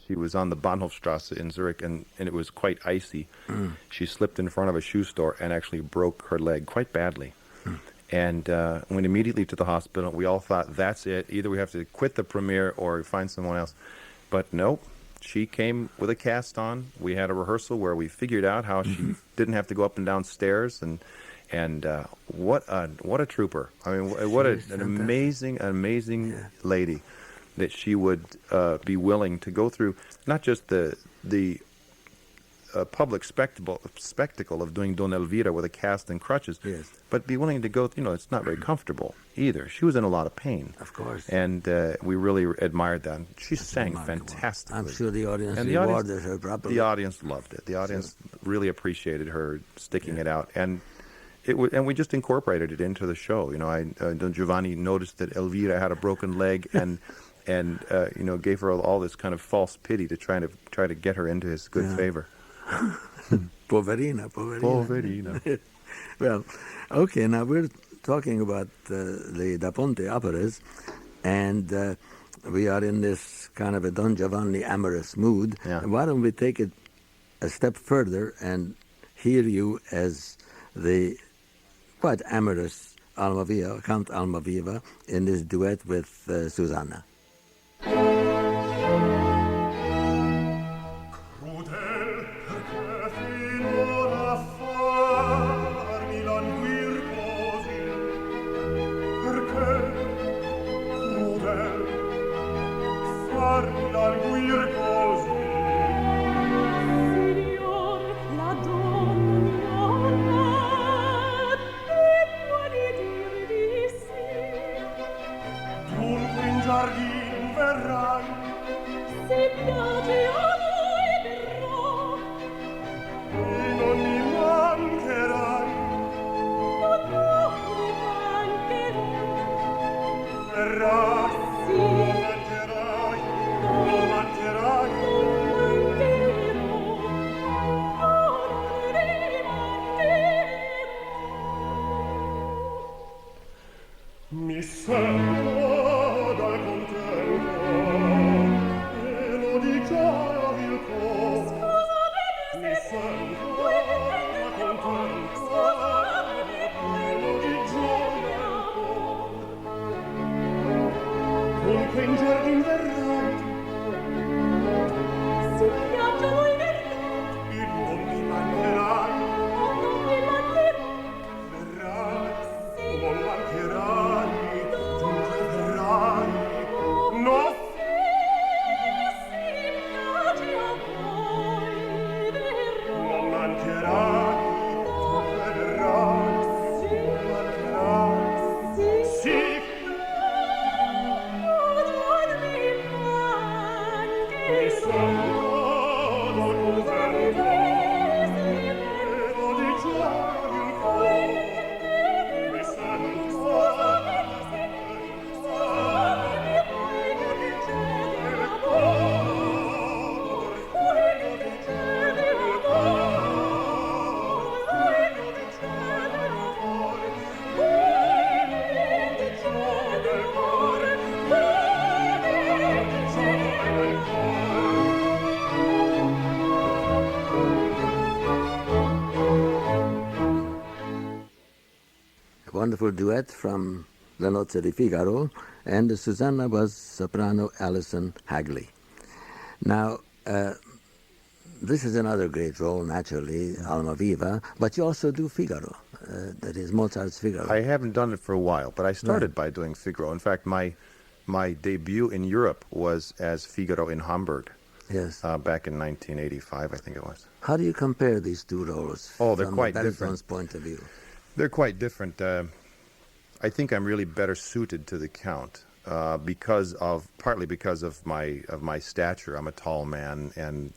she was on the Bahnhofstrasse in Zurich, and it was quite icy. She slipped in front of a shoe store and actually broke her leg quite badly. And went immediately to the hospital. We all thought, that's it. Either we have to quit the premiere or find someone else. But nope, she came with a cast on. We had a rehearsal where we figured out how she didn't have to go up and down stairs. And what a trooper. I mean, what an amazing lady that she would be willing to go through not just the public spectacle of doing Donna Elvira with a cast and crutches, but be willing to go, it's not very comfortable either. She was in a lot of pain. Of course. And we really admired that. She sang fantastically. I'm sure the audience rewarded her properly. The audience loved it. The audience really appreciated her sticking it out. And and we just incorporated it into the show. Giovanni noticed that Elvira had a broken leg and gave her all this kind of false pity to try to get her into his good favor. Poverina. Well, okay, now we're talking about the Da Ponte operas, and we are in this kind of a Don Giovanni amorous mood. Why don't we take it a step further and hear you as the quite amorous Count Almaviva in this duet with Susanna. Crudel, perché finora farmi languir così? Perché, crudel, farmi languir così? Signor, la donna debbo di dirvi sì. Dunque in giardin verrai, Se piace a voi verrò, e non mi mancherai. non mi mancherò. Verrai, Sì, non mancherai, non mancherai. non mancherò. Oh, non rimancherò. Mi sento dal contento, pieno di gioia il cor. Mi sento dal contento, pieno di gioia il cor. Dunque in giardin verrai, Se piace a voi verrò, e non mi mancherai. non mi mancherò. Verrai, non mancherai, dunque verrai. No, Se piace a voi verrò. non mancherai, dunque verrai. Non mancherai. Sì, mi sento dal contento, pieno di gioia il cor. Mi sento A wonderful duet from the Nozze di Figaro, and the Susanna was soprano Alison Hagley. Now, this is another great role, naturally, Almaviva, but you also do Figaro, that is Mozart's Figaro. I haven't done it for a while, but I started by doing Figaro. In fact, my debut in Europe was as Figaro in Hamburg. Yes. Back in 1985, I think it was. How do you compare these two roles They're from quite the baritone's different. point of view? They're quite different. I think I'm really better suited to the Count partly because of my stature. I'm a tall man, and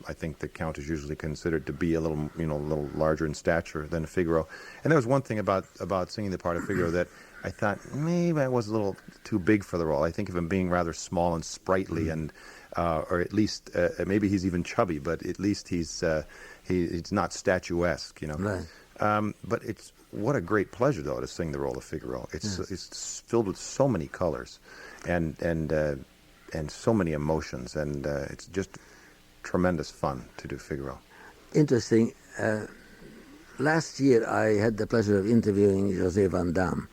I think the Count is usually considered to be a little larger in stature than Figaro. And there was one thing about singing the part of Figaro that I thought maybe I was a little too big for the role. I think of him being rather small and sprightly, and or at least maybe he's even chubby, but at least he's not statuesque, Right. But what a great pleasure, though, to sing the role of Figaro. It's filled with so many colors, and and so many emotions, and it's just tremendous fun to do Figaro. Interesting. Last year I had the pleasure of interviewing José Van Damme,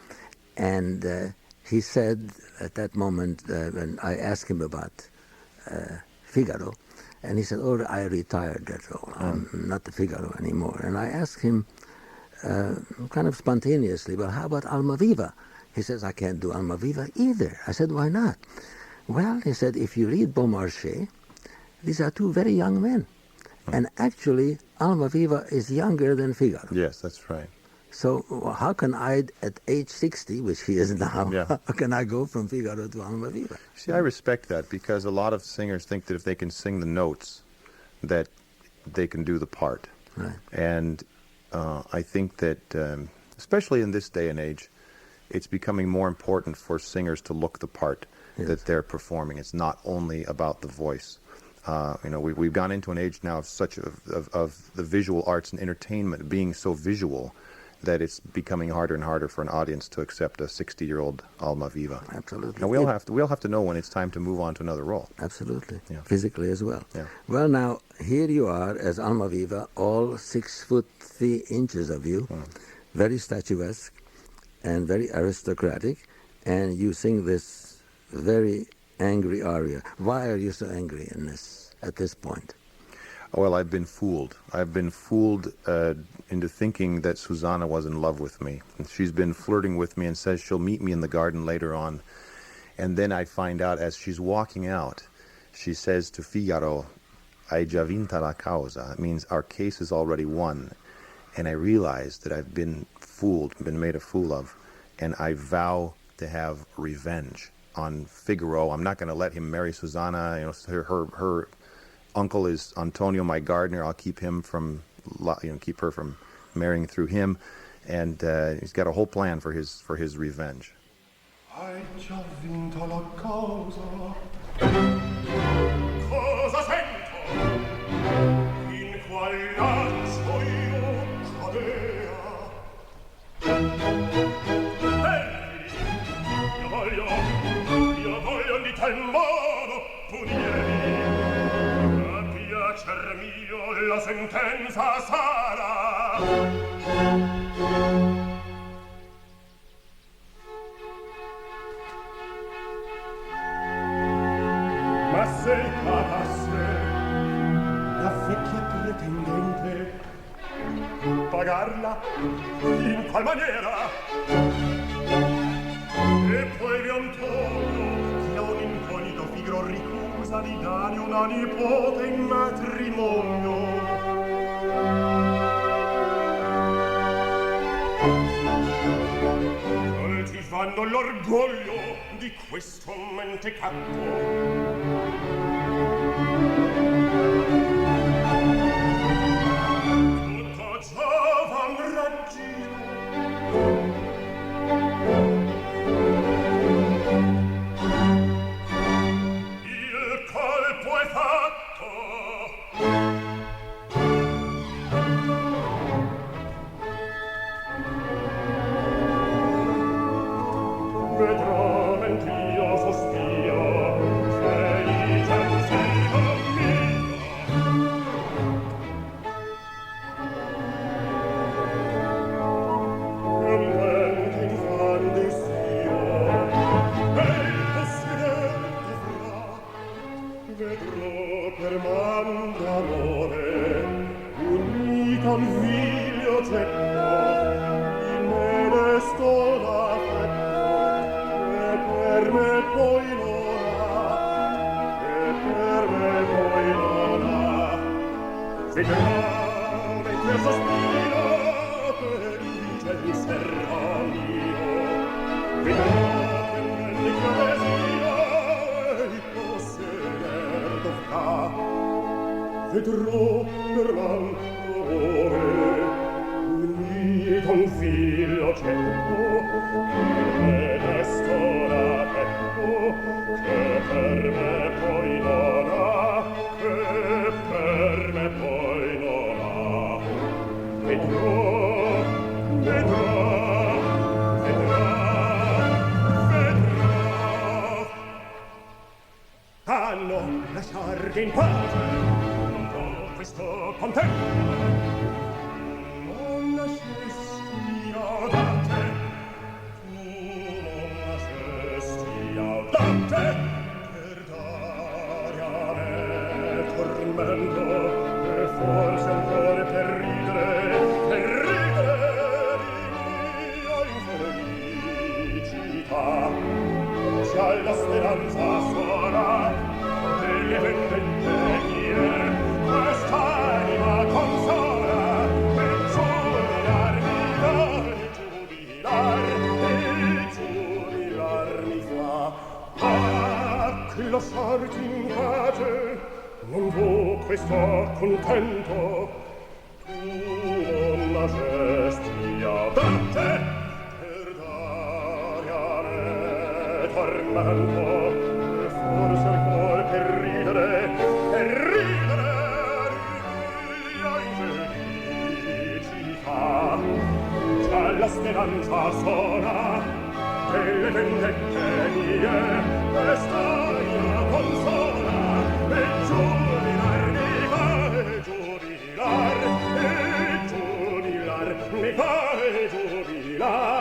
and he said at that moment when I asked him about Figaro, and he said, "Oh, I retired that role. I'm not the Figaro anymore." And I asked him kind of spontaneously, "Well, how about Almaviva?" He says, "I can't do Almaviva either." I said, "Why not?" "Well," he said, "if you read Beaumarchais, these are two very young men. And actually, Almaviva is younger than Figaro. Yes, that's right. So how can I, at age 60, which he is now, Yeah. how can I go from Figaro to Almaviva?" See, I respect that because a lot of singers think that if they can sing the notes, that they can do the part. Right. And I think that, especially in this day and age, it's becoming more important for singers to look the part that they're performing. It's not only about the voice. We've gone into an age now of the visual arts and entertainment being so visual that it's becoming harder and harder for an audience to accept a 60-year-old Almaviva. Absolutely. And we all have to know when it's time to move on to another role. Absolutely. Yeah. Physically as well. Yeah. Well, now, here you are as Almaviva, all 6 foot 3 inches of you, very statuesque and very aristocratic, and you sing this very angry aria. Why are you so angry at this point? Well, I've been fooled. I've been fooled into thinking that Susanna was in love with me. And she's been flirting with me and says she'll meet me in the garden later on. And then I find out as she's walking out, she says to Figaro, "Hai già vinta la causa." It means our case is already won. And I realize that I've been fooled, been made a fool of, and I vow to have revenge on Figaro. I'm not going to let him marry Susanna. Her uncle is Antonio, my gardener. I'll keep him from, keep her from marrying through him, and he's got a whole plan for his revenge. Hai già vinto la causa. Cosa sento? In qual lancio io cadea? Io voglio di tal modo punirmi. A piacer mio la sentenza sarà. Ma se cavasse la vecchia pretendente, pagarla in qual maniera? E poi vi Antonio, che a un incognito Figaro ricusa di dare una nipote in matrimonio. Coltivando l'orgoglio di questo mentecatto, tutto giovan raggino. Il colpo è fatto. Vedrò mentr'io sospiro, felice anziano mio. E men che infante sia, e il possidente fra, vedrò per man d'amore unita un figlio getto, in me destò l'affetto, e per me poi non ha, e per me poi non ha. Vedrà mentre sospiro, felice mi sarà mio. Vedrà che nel chiavesia il posseder dovrà. Vedrò per l'amore unito un figlio cieco, in me desto l'affetto, che per me poi non ha, che per me poi non ha. Vedrò, vedrò, vedrò, vedrò. in pace, non do questo contento. Non nascesti audate, tu non nascesti audate, per dare a me tormento, e forse ancora per ridere di mia infelicità. C'è la speranza sola delle vendette mie, quest'anima consola e giubilar mi fa. Ah, che lasciarti in pace, non vo questo contento, tu non nascesti audate, tormento, e forse ancora per ridere di mia infelicità. Già la speranza sola delle vendette mie, questa io consola, e giubilar mi fa, e giubilar mi fa, e giubilar.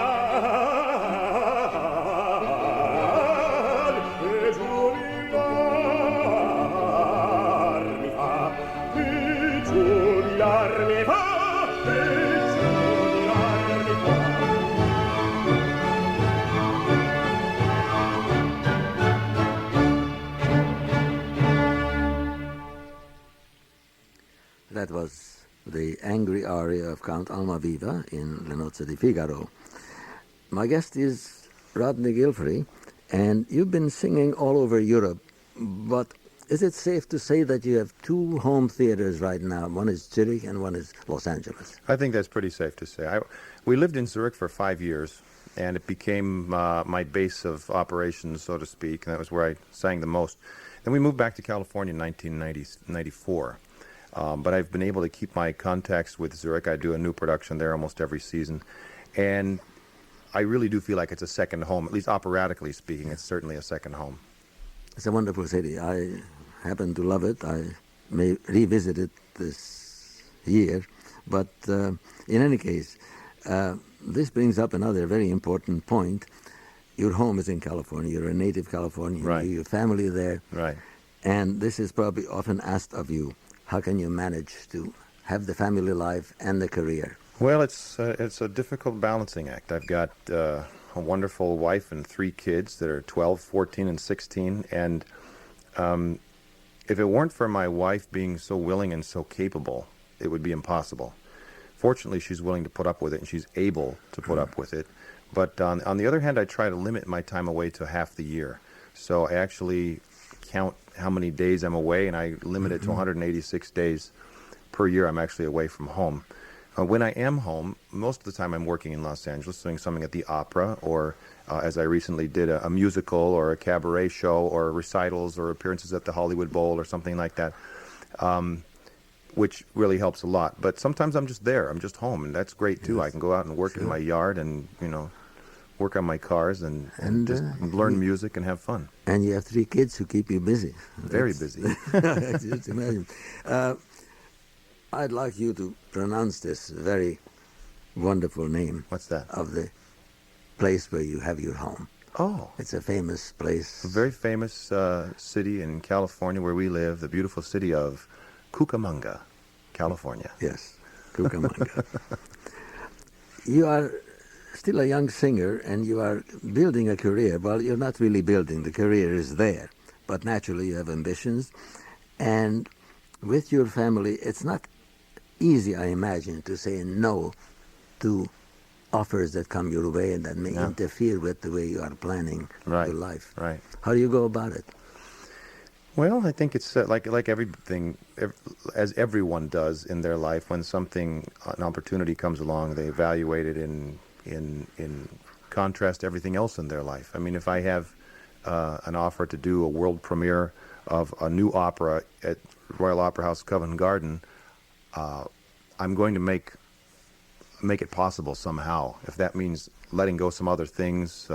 That was the angry aria of Count Almaviva in Le Nozze di Figaro. My guest is Rodney Gilfry, and you've been singing all over Europe, but is it safe to say that you have two home theaters right now? One is Zurich and one is Los Angeles. I think that's pretty safe to say. We lived in Zurich for 5 years, and it became my base of operations, so to speak, and that was where I sang the most. Then we moved back to California in 1994. But I've been able to keep my contacts with Zurich. I do a new production there almost every season. And I really do feel like it's a second home, at least operatically speaking. It's certainly a second home. It's a wonderful city. I happen to love it. I may revisit it this year. But in any case, this brings up another very important point. Your home is in California. You're a native Californian. Right. Your family there. Right. And this is probably often asked of you. How can you manage to have the family life and the career? Well, it's a difficult balancing act. I've got a wonderful wife and 3 kids that are 12, 14, and 16. And if it weren't for my wife being so willing and so capable, it would be impossible. Fortunately, she's willing to put up with it, and she's able to put up with it. But on the other hand, I try to limit my time away to half the year. So I actually count how many days I'm away, and I limit it to 186 days per year I'm actually away from home. When I am home, most of the time I'm working in Los Angeles, doing something at the opera, or as I recently did, a musical or a cabaret show, or recitals or appearances at the Hollywood Bowl or something like that, which really helps a lot. But sometimes I'm just there. I'm just home, and that's great too. Yes. I can go out and work in my yard and, work on my cars and just learn music and have fun. And you have 3 kids who keep you busy. Very busy. Just imagine. I'd like you to pronounce this very wonderful name. What's that? Of the place where you have your home. Oh. It's a famous place. A very famous city in California where we live, the beautiful city of Cucamonga, California. Yes, Cucamonga. You are still a young singer, and you are building a career. Well, you're not really building. The career is there. But naturally, you have ambitions. And with your family, it's not easy, I imagine, to say no to offers that come your way and that may interfere with the way you are planning your life. Right. How do you go about it? Well, I think it's like everything, as everyone does in their life. When an opportunity comes along, they evaluate it in contrast to everything else in their life. I mean, if I have an offer to do a world premiere of a new opera at Royal Opera House, Covent Garden, I'm going to make it possible somehow. If that means letting go some other things,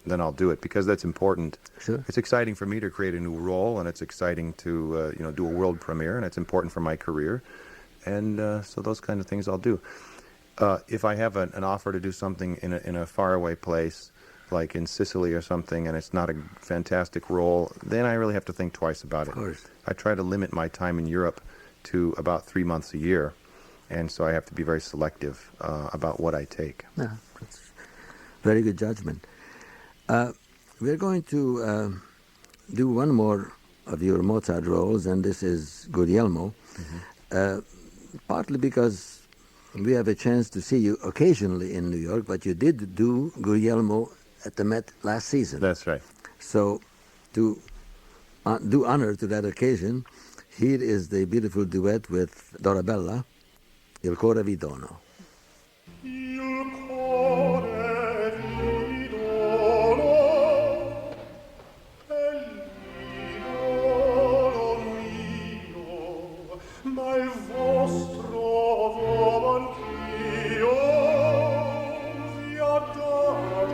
then I'll do it because that's important. Sure. It's exciting for me to create a new role, and it's exciting to do a world premiere, and it's important for my career, and so those kind of things I'll do. If I have an offer to do something in a faraway place, like in Sicily or something, and it's not a fantastic role, then I really have to think twice about it. Of course. I try to limit my time in Europe to about 3 months a year, and so I have to be very selective about what I take. Yeah, that's very good judgment. We're going to do one more of your Mozart roles, and this is Guglielmo, partly because we have a chance to see you occasionally in New York, but you did do Guglielmo at the Met last season. That's right. So to do honor to that occasion, here is the beautiful duet with Dorabella, Il cuore vi dono. Il cuore vi dono, bellino mio, ma il vostro uomo anch'io vi addate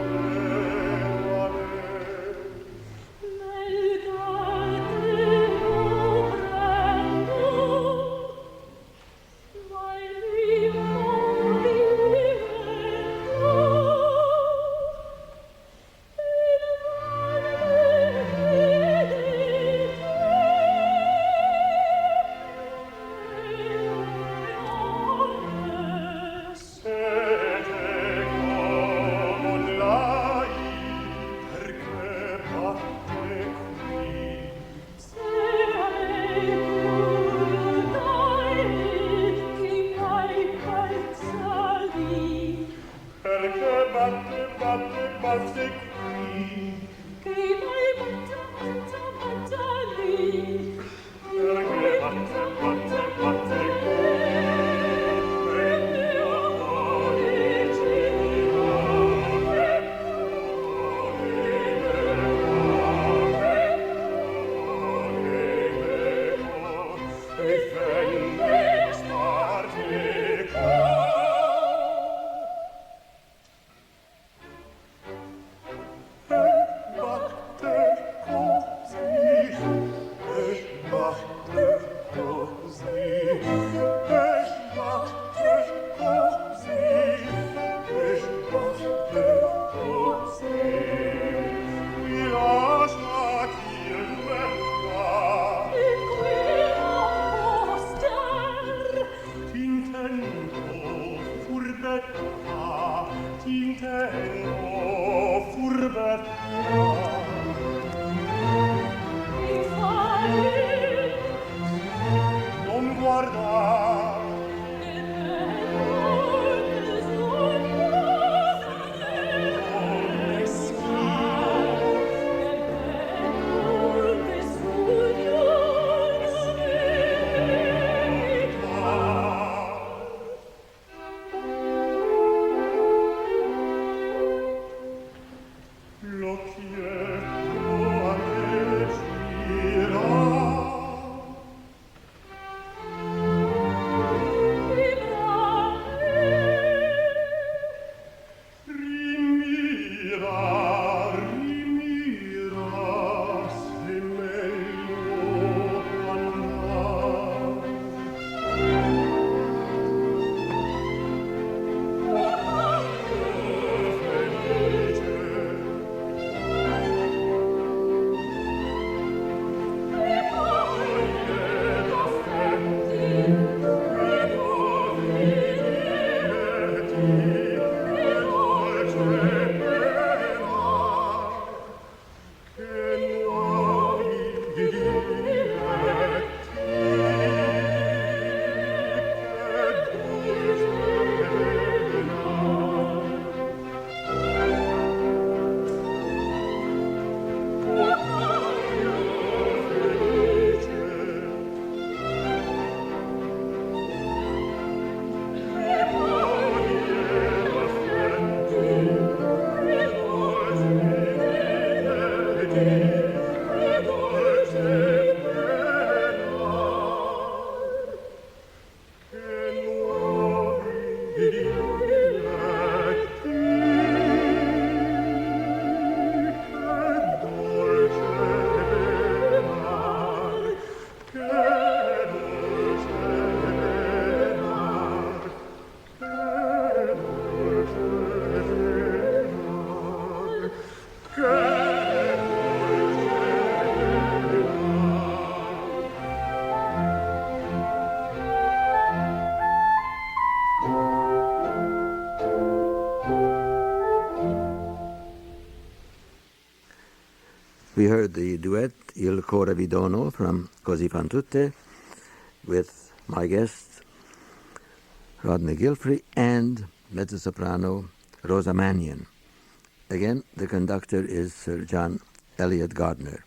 a me. Nel darte io prendo, ma il mio Sete come lei, perché batte qui. Perché batte qui. Perché batte qui. E mio cuore ci e venne starti qua. Non guardare. L'occhietto a me gira. We heard the duet Il cuore vi dono from Così, tutte with my guest Rodney Gilfry and mezzo-soprano Rosa Mannion. Again, the conductor is Sir John Eliot Gardner.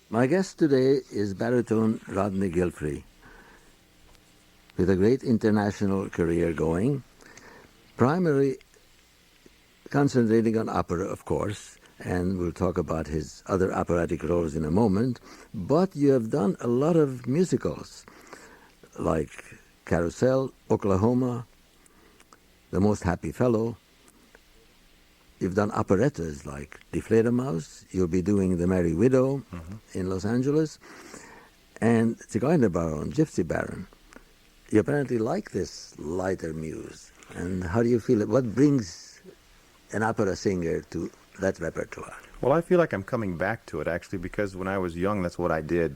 My guest today is baritone Rodney Gilfry, with a great international career going, primarily concentrating on opera, of course, and we'll talk about his other operatic roles in a moment, but you have done a lot of musicals, like Carousel, Oklahoma, The Most Happy Fellow. You've done operettas like Die Fledermaus. You'll be doing The Merry Widow in Los Angeles. And Zigeunerbaron, Gypsy Baron. You apparently like this lighter muse. And how do you feel it? What brings an opera singer to that repertoire? Well, I feel like I'm coming back to it, actually, because when I was young, that's what I did.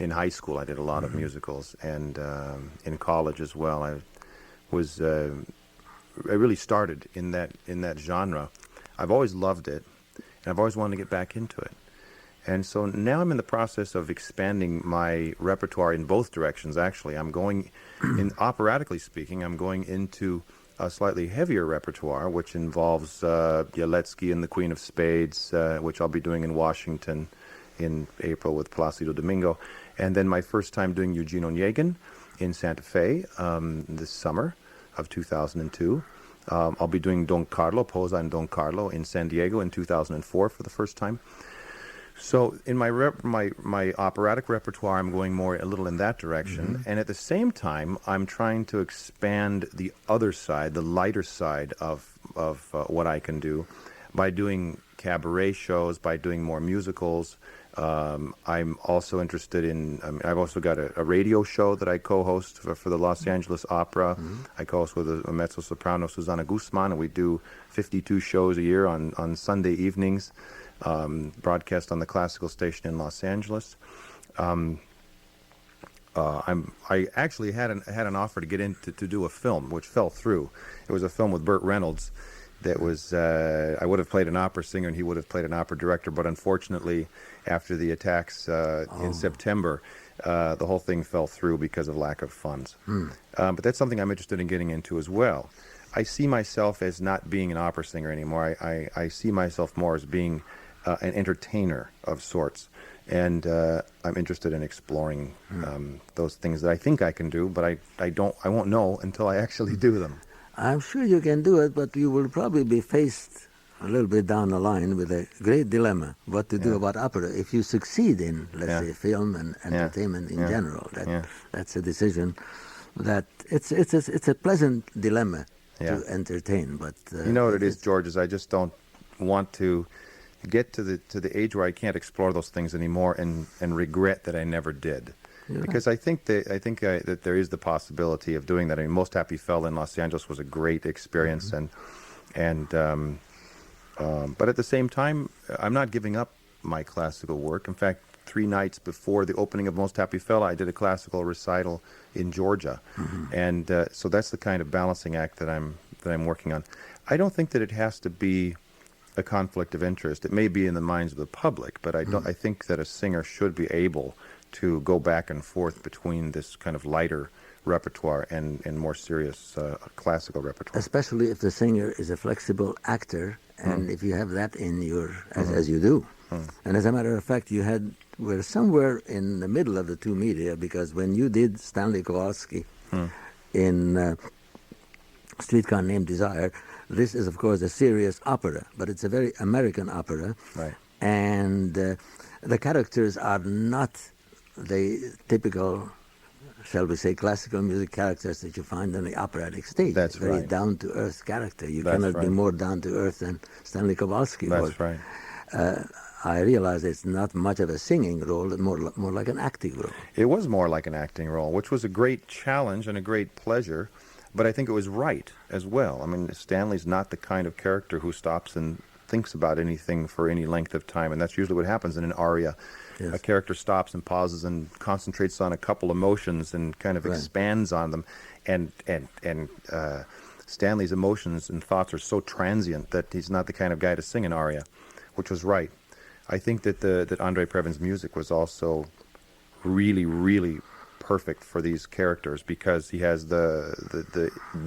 In high school, I did a lot of musicals, and in college as well. I really started in that genre. I've always loved it, and I've always wanted to get back into it. And so now I'm in the process of expanding my repertoire in both directions, actually. I'm going, operatically speaking, I'm going into a slightly heavier repertoire, which involves Yeletsky and the Queen of Spades, which I'll be doing in Washington in April with Placido Domingo. And then my first time doing Eugene Onegin in Santa Fe this summer of 2002. I'll be doing Don Carlo, Posa and Don Carlo in San Diego in 2004 for the first time. So in my operatic repertoire, I'm going a little in that direction. And at the same time, I'm trying to expand the other side, the lighter side of what I can do by doing cabaret shows, by doing more musicals. I'm also interested in, I've also got a radio show that I co-host for the Los Angeles Opera. I co-host with a mezzo-soprano, Susana Guzman, and we do 52 shows a year on Sunday evenings, broadcast on the classical station in Los Angeles. I actually had an offer to get in to do a film, which fell through. It was a film with Burt Reynolds. That was, I would have played an opera singer and he would have played an opera director, but unfortunately, after the attacks in September, the whole thing fell through because of lack of funds. But that's something I'm interested in getting into as well. I see myself as not being an opera singer anymore. I see myself more as being an entertainer of sorts. And I'm interested in exploring those things that I think I can do, but I won't know until I actually do them. I'm sure you can do it, but you will probably be faced a little bit down the line with a great dilemma, what to do about opera. If you succeed in, let's say, film and entertainment in general, that's a decision that it's a pleasant dilemma to entertain. But you know what it is, George, is I just don't want to get to the age where I can't explore those things anymore and regret that I never did. Because I think that there is the possibility of doing that. I mean, Most Happy Fellow in Los Angeles was a great experience, but at the same time, I'm not giving up my classical work. In fact, 3 nights before the opening of Most Happy Fellow, I did a classical recital in Georgia, and so that's the kind of balancing act that I'm working on. I don't think that it has to be a conflict of interest. It may be in the minds of the public, but I think that a singer should be able to go back and forth between this kind of lighter repertoire and more serious classical repertoire. Especially if the singer is a flexible actor, and if you have that in your, as you do. And as a matter of fact, were somewhere in the middle of the two media, because when you did Stanley Kowalski in Streetcar Named Desire, this is, of course, a serious opera, but it's a very American opera. Right. And the characters are not the typical, shall we say, classical music characters that you find on the operatic stage. That's very right. down-to-earth character. You That's cannot be right. more down-to-earth than Stanley Kowalski was. That's right. I realize it's not much of a singing role, more like an acting role. It was more like an acting role, which was a great challenge and a great pleasure, but I think it was right as well. I mean, Stanley's not the kind of character who stops and thinks about anything for any length of time, and that's usually what happens in an aria. Yes. A character stops and pauses and concentrates on a couple emotions and kind of expands on them, and Stanley's emotions and thoughts are so transient that he's not the kind of guy to sing an aria, which was right. I think that Andre Previn's music was also really, really perfect for these characters because he has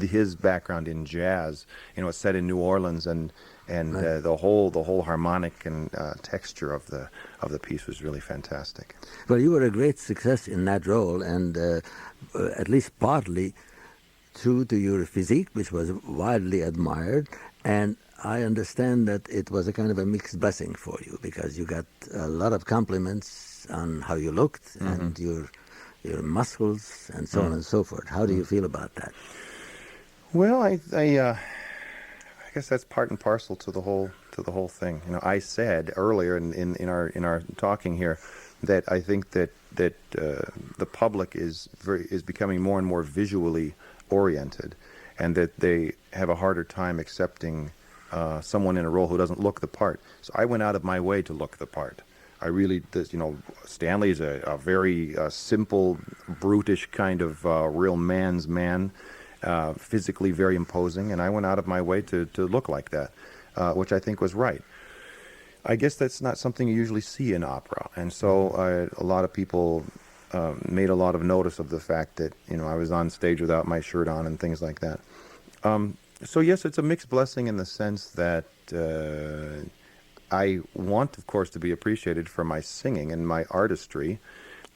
his background in jazz. You know, it's set in New Orleans, and Right. the whole harmonic and texture of the piece was really fantastic. Well, you were a great success in that role, and at least partly true to your physique, which was widely admired. And I understand that it was a kind of a mixed blessing for you because you got a lot of compliments on how you looked and your muscles and so on and so forth. How do you feel about that? Well, I guess that's part and parcel to the whole thing. You know, I said earlier in our talking here that I think that the public is becoming more and more visually oriented, and that they have a harder time accepting someone in a role who doesn't look the part. So I went out of my way to look the part. I really, you know, Stanley is a very simple, brutish kind of real man's man, physically very imposing, and I went out of my way to look like that, which I think was right. I guess that's not something you usually see in opera, and so a lot of people made a lot of notice of the fact that, you know, I was on stage without my shirt on and things like that. So yes, it's a mixed blessing in the sense that I want, of course, to be appreciated for my singing and my artistry,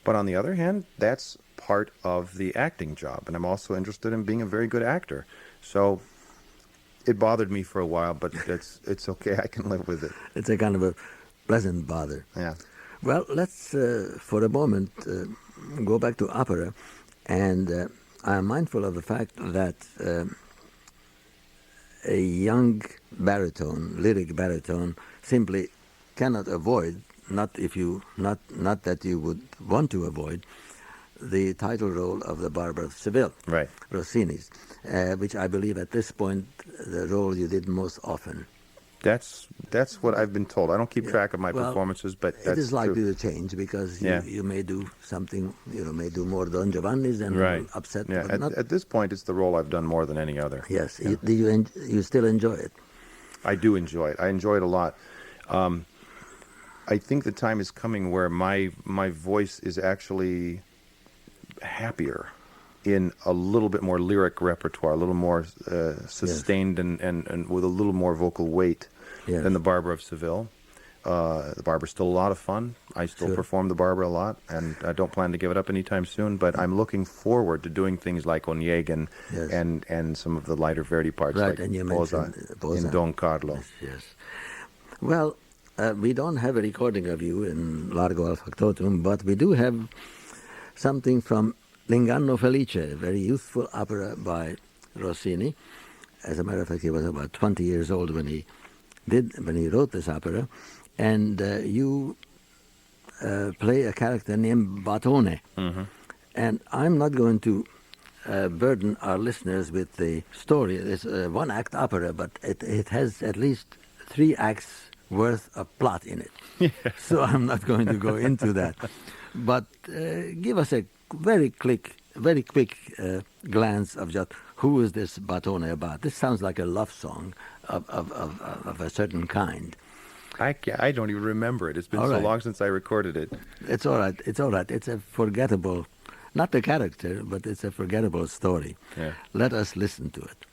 but on the other hand, that's part of the acting job, and I'm also interested in being a very good actor. So it bothered me for a while, but it's okay. I can live with it. It's a kind of a pleasant bother. Yeah. Well, let's, for a moment, go back to opera, and I am mindful of the fact that a young baritone, lyric baritone, simply cannot avoid, not that you would want to avoid, the title role of the Barber of Seville, Right. Rossini's, which I believe at this point the role you did most often. That's what I've been told. I don't keep track of my Well, performances, but that's it is likely true. to change because Yeah. you may do something, may do more Don Giovanni's and Right. upset. Yeah. But not, At this point, it's the role I've done more than any other. yes. Yeah. Do you still enjoy it? I do enjoy it. I enjoy it a lot. I think the time is coming where my voice is actually happier in a little bit more lyric repertoire, a little more sustained and with a little more vocal weight Yes. than the Barber of Seville. The Barber's still a lot of fun. I still Sure. perform the Barber a lot, and I don't plan to give it up anytime soon, but I'm looking forward to doing things like Onegin Yes. and some of the lighter Verdi parts Right, like and you Boza mentioned Boza. in Don Carlo. Yes, yes. Well, we don't have a recording of you in Largo al Factotum, but we do have something from L'Inganno Felice, a very youthful opera by Rossini. As a matter of fact, he was about 20 years old when he wrote this opera, and you play a character named Baritone. Mm-hmm. And I'm not going to burden our listeners with the story. It's a one-act opera, but it has at least 3 acts worth of plot in it. So I'm not going to go into that. But give us a very quick glance of just who is this Baritone about. This sounds like a love song of a certain kind. I don't even remember it. It's been All so right. long since I recorded it. It's all right. It's all right. It's a forgettable, not the character, but it's a forgettable story. Yeah. Let us listen to it.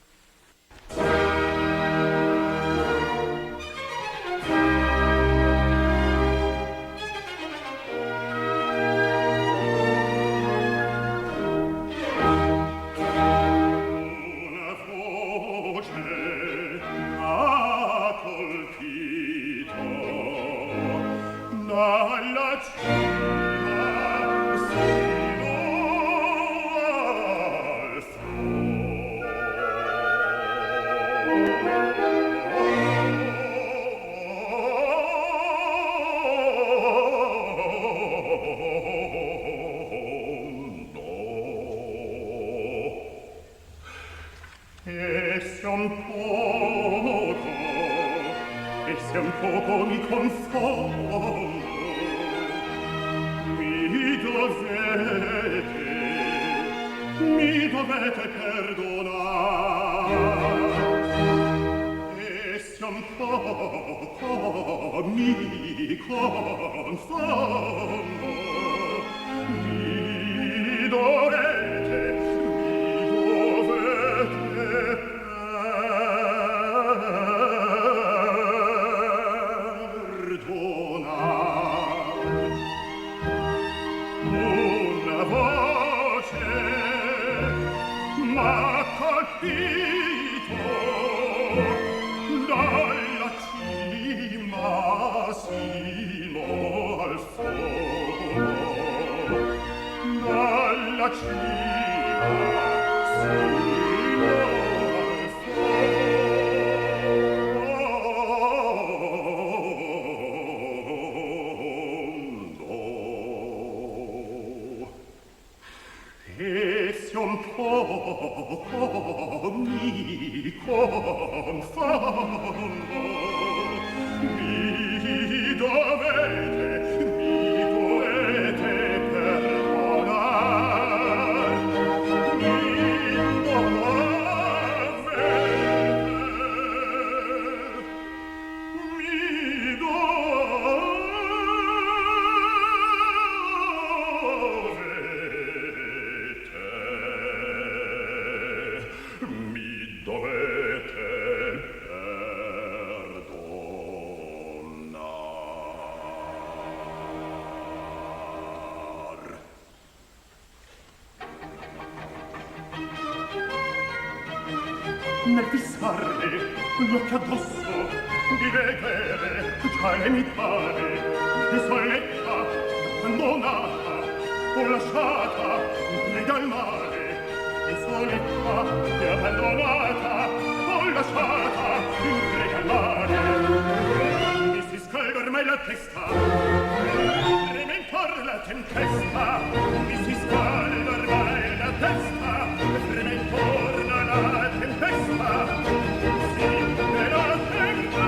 Una voce ha colpito dalla cima sino al E se un poco mi confondo, mi dovete perdonare. E se sia un poco mi confondo. Mi dovete perdonare. Una voce m'ha colpito dalla cima sino al fondo, dalla cima sino al fondo. E se un poco mi confondo, mi dovete perdonar, mi nel fissarle gli occhi addosso di vedere già le mi pare che soletta abbandonata o lasciata prega al mare, che soletta e abbandonata o lasciata prega al mare. Mi si scalda ormai la testa, trementor la tempesta, mi si scalda ormai la testa, trementor la tempesta, sì, e la tempesta.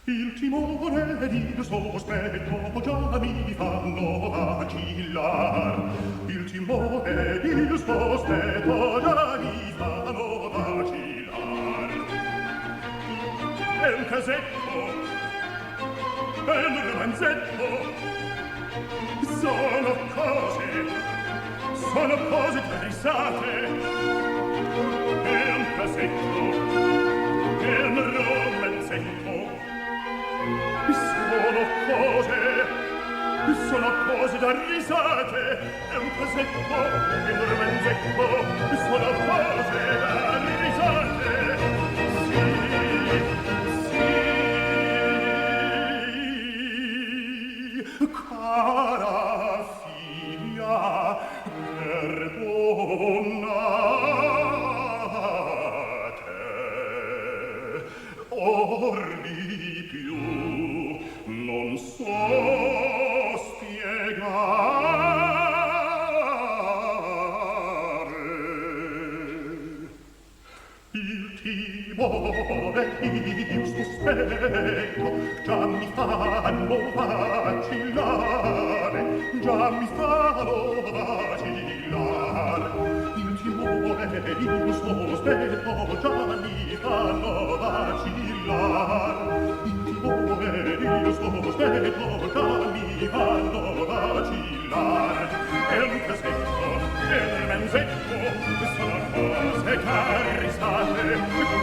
Il timore ed il sospetto già mi fanno vacillar, il timore ed il sospetto già mi fanno vacillar. È un casetto, è un romanzetto, sono cose interessate. È un casetto, è un romanzetto, sono cose da risate. È un casetto, è un romanzetto, sono cose da risate. Sì, cara figlia, perdonate, or di più non so spiegare. Il timore e il sospetto già mi fanno vacillare, già mi fanno vacillare. Il timore e il sospetto già mi fanno vacillare. Il timore e il sospetto già mi fanno vacillare. È un casetto, è un romanzetto, sono cose carissate.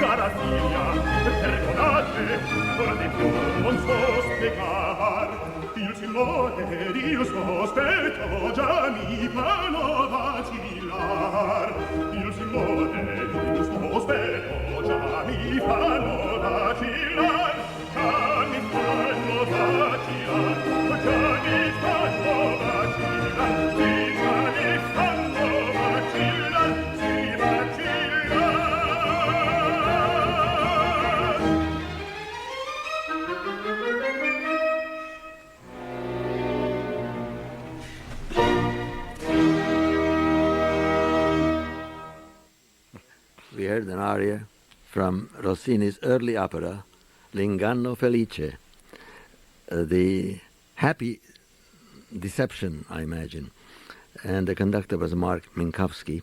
Cara figlia, perdonate, ora di più non so spiegar. Il timore ed il sospetto già mi fanno vacillar. Il timore ed il sospetto già mi fanno vacillar. Già mi fanno vacillar, già mi fanno vacillar, sì, già mi fanno vacillar, sì, vacillar. We heard an aria from Rossini's early opera, L'Inganno Felice, the happy Deception, I imagine. And the conductor was Mark Minkowski.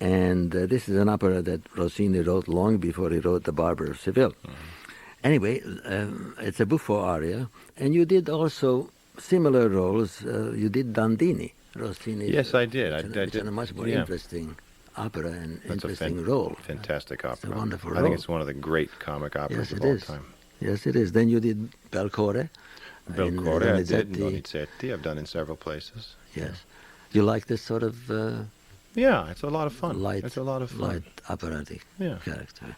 And this is an opera that Rossini wrote long before he wrote The Barber of Seville. Anyway, it's a buffo aria. And you did also similar roles. You did Dandini, Rossini. Yes, I did. I It's did. a much more Yeah. interesting opera and That's interesting role. Fantastic opera. It's a wonderful I role. think it's one of the great comic operas Yes, of it all is. time. Yes, it is. Then you did Belcore. Belcore, I did. Donizetti. Donizetti, I've done in several places. Yes. You like this sort of Yeah, it's a lot of fun. light, It's a lot of fun. light operatic Yeah. character?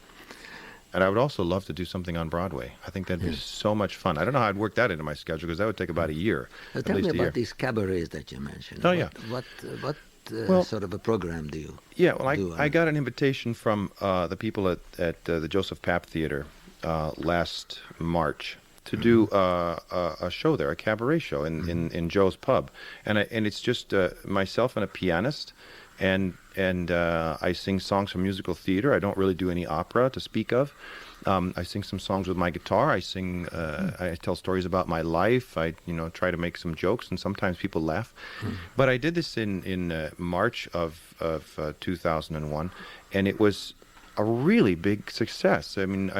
And I would also love to do something on Broadway. I think that'd be so much fun. I don't know how I'd work that into my schedule because that would take about a year. At Tell me least a year. about these cabarets that you mentioned. Oh, yeah. What Well, sort of a program do you Yeah, well, do? I got an invitation from the people at the Joseph Papp Theater last March to do a show there, a cabaret show in Joe's Pub, and it's just myself and a pianist, and I sing songs from musical theater. I don't really do any opera to speak of. I sing some songs with my guitar. I sing. I tell stories about my life. I try to make some jokes, and sometimes people laugh. But I did this in March of 2001, and it was a really big success. I mean,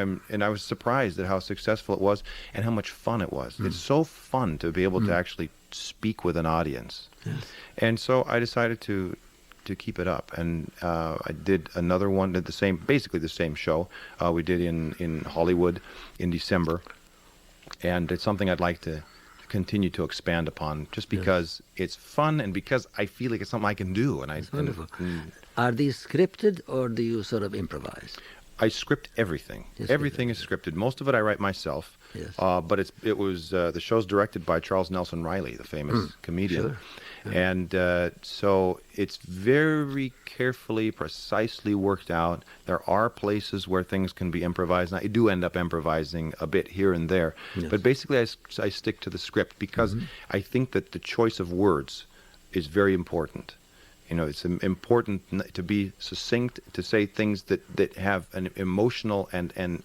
I was surprised at how successful it was and how much fun it was. It's so fun to be able to actually speak with an audience. Yes. And so I decided to keep it up, and I did another one, did basically the same show. We did in Hollywood in December, and it's something I'd like to continue to expand upon, just because it's fun and because I feel like it's something I can do. And It's wonderful. Are these scripted or do you sort of improvise? I script everything. Yes, Everything is scripted. Most of it I write myself. Yes. But it was the show's directed by Charles Nelson Riley, the famous comedian. Sure. And so it's very carefully, precisely worked out. There are places where things can be improvised. And I do end up improvising a bit here and there. Yes. But basically I stick to the script because I think that the choice of words is very important. It's important to be succinct, to say things that have an emotional and an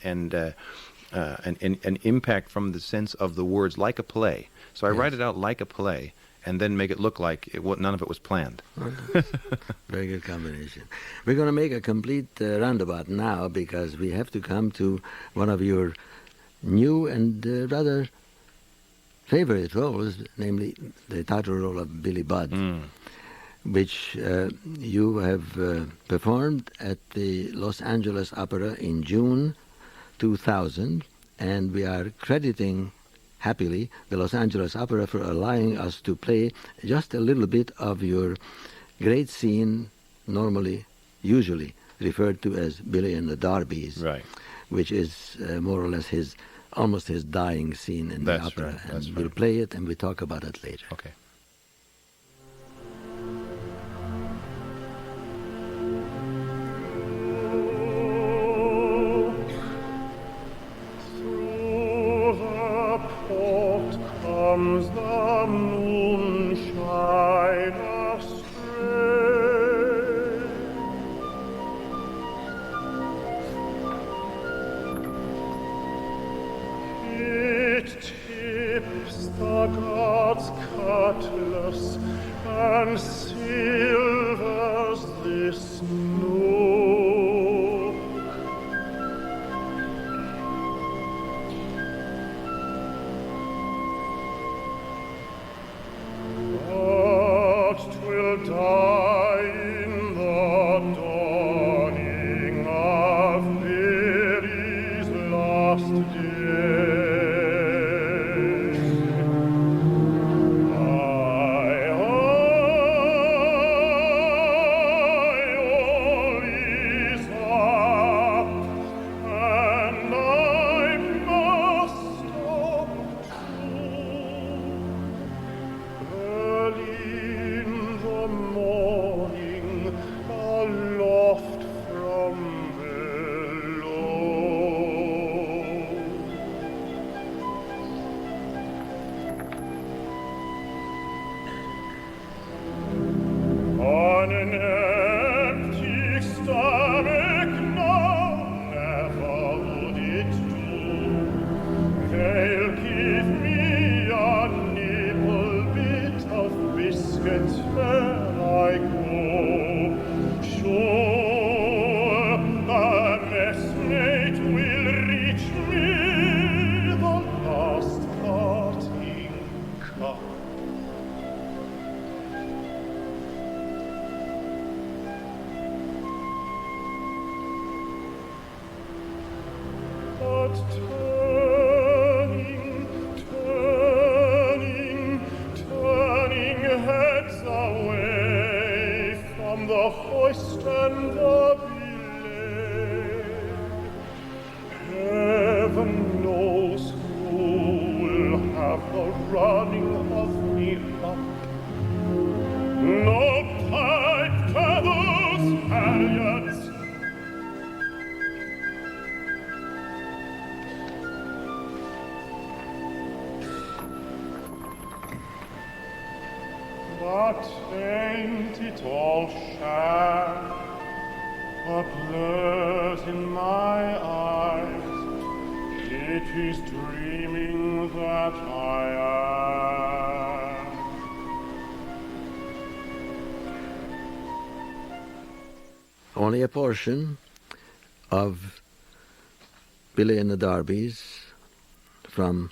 impact from the sense of the words, like a play. So I write it out like a play, and then make it look like none of it was planned. Very good combination. We're going to make a complete roundabout now because we have to come to one of your new and rather favorite roles, namely the title role of Billy Budd. Which you have performed at the Los Angeles Opera in June 2000, and we are crediting happily the Los Angeles Opera for allowing us to play just a little bit of your great scene, usually referred to as Billy and the Darbies, Right. which is more or less almost his dying scene in the That's opera. right, And that's we'll right. play it and we'll talk about it later. Okay. Through the port comes the moonshine astray. It tips the god's cutlass and silvers this nook. But 'twill die in the dawning of Mary's last day. Aye, aye, it will reach me, the last parting cup. But turning heads away from the hoist and the belay, heaven knows who will have the running of me up. No pipe to those halyards, but ain't it all sham, a blur in my eyes? It is dreaming that I am. Only a portion of Billy and the Darbies from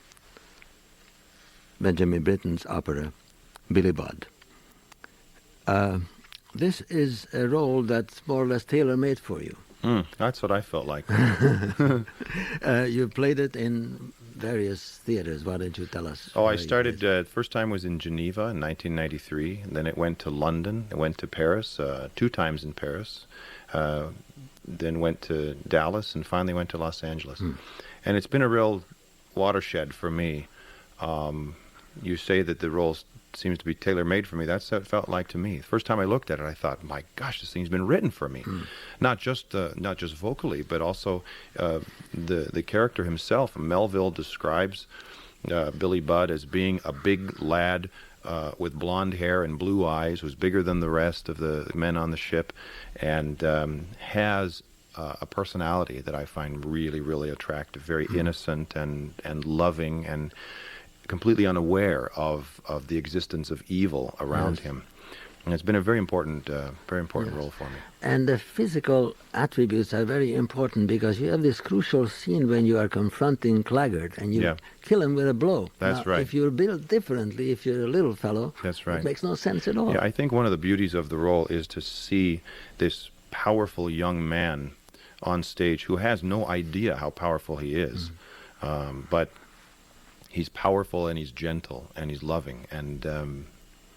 Benjamin Britten's opera, Billy Budd. This is a role that's more or less tailor-made for you. That's what I felt like. You played it in various theaters. Why don't you tell us? Oh, I started, first time was in Geneva in 1993, and then it went to London, it went to Paris, 2 times in Paris, then went to Dallas, and finally went to Los Angeles. And it's been a real watershed for me. You say that the role seems to be tailor-made for me. That's what it felt like to me. The first time I looked at it, I thought, my gosh, this thing's been written for me. Not just vocally, but also the character himself. Melville describes Billy Budd as being a big lad with blonde hair and blue eyes, who's bigger than the rest of the men on the ship, and has a personality that I find really, really attractive, very innocent and loving and completely unaware of the existence of evil around him. And it's been a very important role for me. And the physical attributes are very important because you have this crucial scene when you are confronting Claggart and you kill him with a blow. That's now, right. If you're built differently, if you're a little fellow, that's right. It makes no sense at all. Yeah, I think one of the beauties of the role is to see this powerful young man on stage who has no idea how powerful he is. But he's powerful and he's gentle and he's loving, and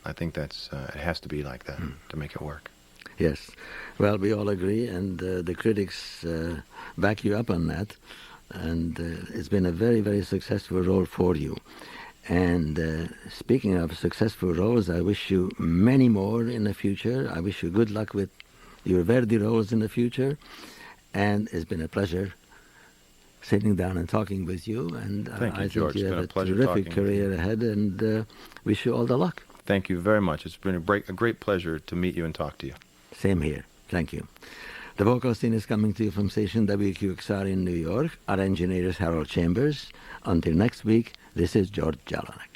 I think that's it has to be like that to make it work. Yes, well, we all agree, and the critics back you up on that, and it's been a very, very successful role for you. And speaking of successful roles, I wish you many more in the future. I wish you good luck with your Verdi roles in the future, and it's been a pleasure sitting down and talking with you, and Thank you, I George. think you It's have been a a pleasure terrific talking with career ahead, and wish you all the luck. Thank you very much. It's been a great pleasure to meet you and talk to you. Same here. Thank you. The vocal scene is coming to you from station WQXR in New York. Our engineer is Harold Chambers. Until next week, this is George Jellinek.